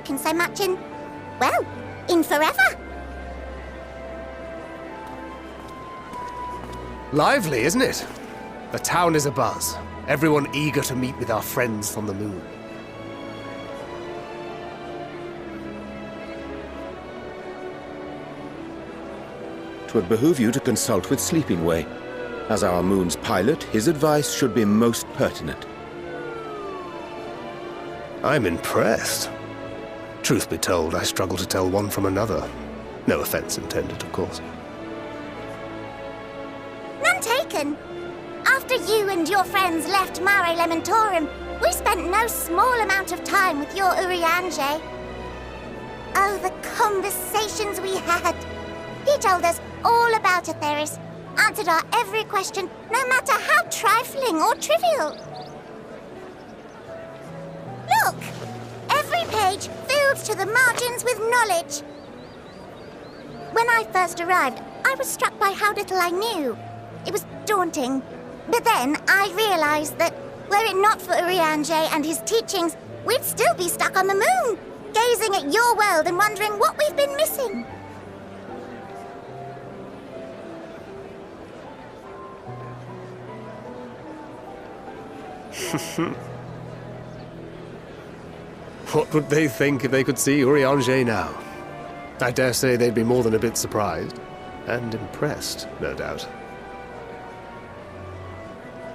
spoken so much in, well, in forever. Lively, isn't it? The town is abuzz. Everyone eager to meet with our friends from the moon. 'Twould behoove you to consult with Sleeping Way. As our moon's pilot, his advice should be most pertinent. I'm impressed. Truth be told, I struggle to tell one from another. No offense intended, of course. None taken. After you and your friends left Mare Elementorum, we spent no small amount of time with your Urianger. Oh, the conversations we had. He told us all about Atheris, answered our every question, no matter how trifling or trivial. Look! Every page filled to the margins with knowledge. When I first arrived, I was struck by how little I knew. It was daunting. But then I realized that, were it not for Urianger and his teachings, we'd still be stuck on the moon, gazing at your world and wondering what we've been missing. What would they think if they could see Urianger now? I dare say they'd be more than a bit surprised. And impressed, no doubt.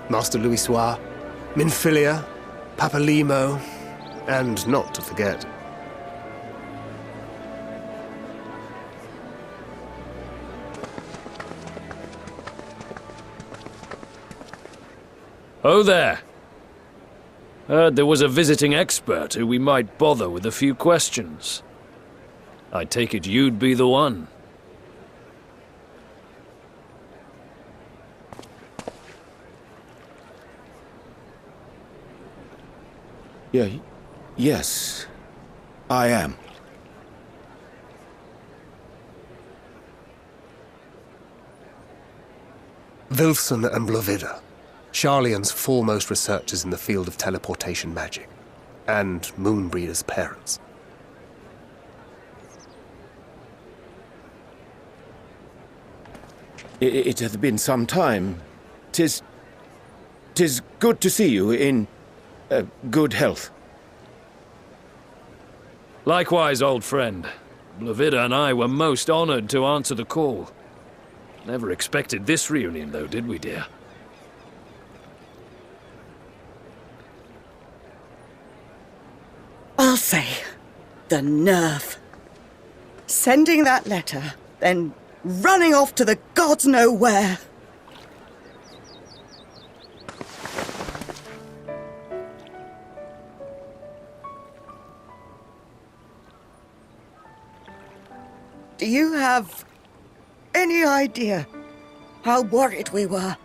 Master Louisoix, Minfilia, Papalimo, and not to forget... Oh there! Heard there was a visiting expert who we might bother with a few questions. I take it you'd be the one. Yes, I am. Vilfson and Blovida, Sharlayan's foremost researchers in the field of teleportation magic, and Moonbreeder's parents. It hath been some time. 'Tis good to see you in good health. Likewise, old friend. Blovida and I were most honored to answer the call. Never expected this reunion, though, did we, dear? Arfey, the nerve. Sending that letter, then running off to the gods know where. Do you have any idea how worried we were?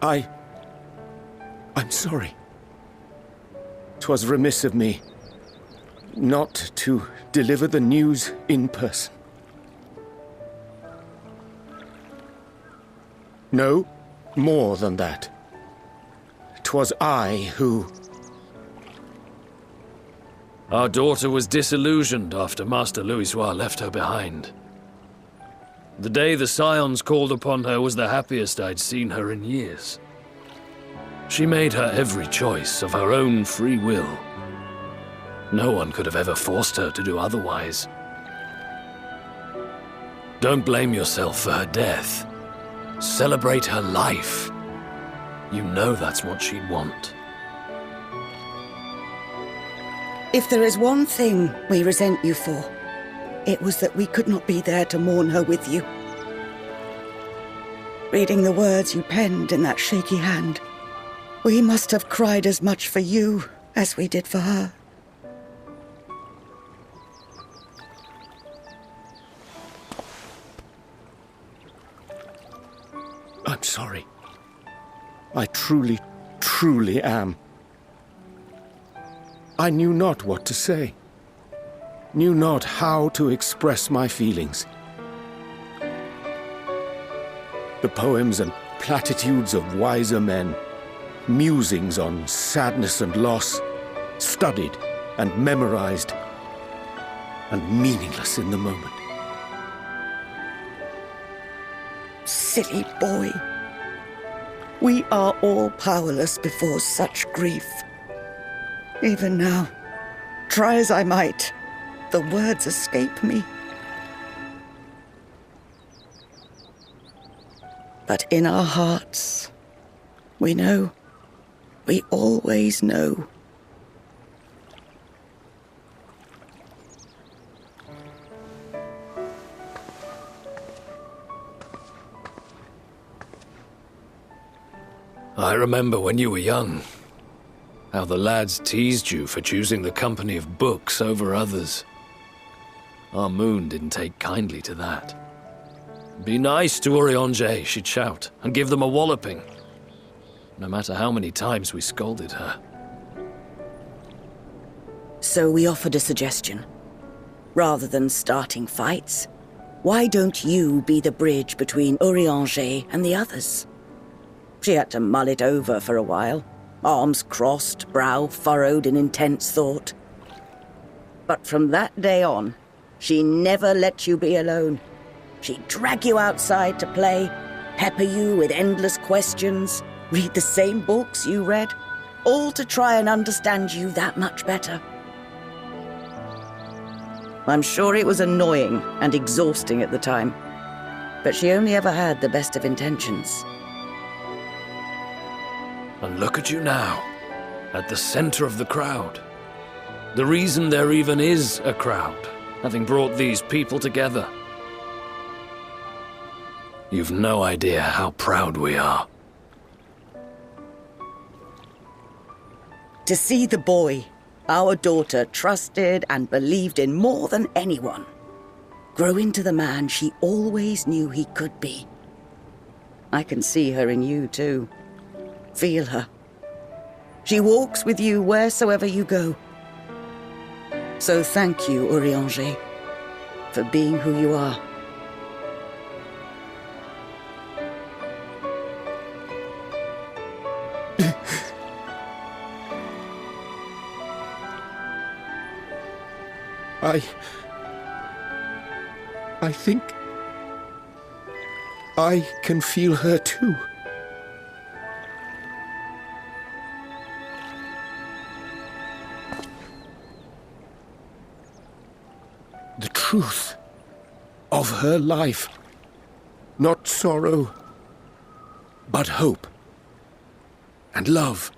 I'm sorry. 'Twas remiss of me not to deliver the news in person. No, more than that. 'Twas I who... Our daughter was disillusioned after Master Louisoix left her behind. The day the Scions called upon her was the happiest I'd seen her in years. She made her every choice of her own free will. No one could have ever forced her to do otherwise. Don't blame yourself for her death. Celebrate her life. You know that's what she'd want. If there is one thing we resent you for, it was that we could not be there to mourn her with you. Reading the words you penned in that shaky hand, we must have cried as much for you as we did for her. I'm sorry. I truly, truly am. I knew not what to say. Knew not how to express my feelings. The poems and platitudes of wiser men musings on sadness and loss, studied and memorized, and meaningless in the moment. Silly boy. We are all powerless before such grief. Even now, try as I might, the words escape me. But in our hearts, we know, we always know. I remember when you were young, how the lads teased you for choosing the company of books over others. Our moon didn't take kindly to that. Be nice to Urianger, she'd shout, and give them a walloping, no matter how many times we scolded her. So we offered a suggestion. Rather than starting fights, why don't you be the bridge between Urianger and the others? She had to mull it over for a while, arms crossed, brow furrowed in intense thought. But from that day on, she never let you be alone. She'd drag you outside to play, pepper you with endless questions, read the same books you read, all to try and understand you that much better. I'm sure it was annoying and exhausting at the time, but she only ever had the best of intentions. And look at you now, at the center of the crowd. The reason there even is a crowd, having brought these people together. You've no idea how proud we are. To see the boy, our daughter, trusted and believed in more than anyone, grow into the man she always knew he could be. I can see her in you too. Feel her. She walks with you wheresoever you go. So thank you, Urianger, for being who you are. I think I can feel her too. The truth of her life. Not sorrow, but hope and love.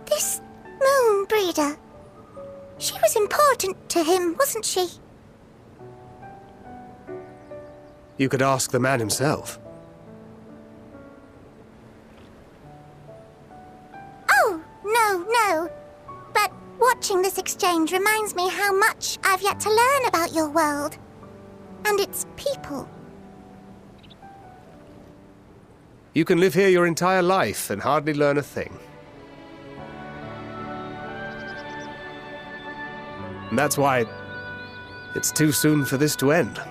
This moon breeder. She was important to him, wasn't she? You could ask the man himself. Oh, no. But watching this exchange reminds me how much I've yet to learn about your world. And its people. You can live here your entire life and hardly learn a thing. And that's why it's too soon for this to end.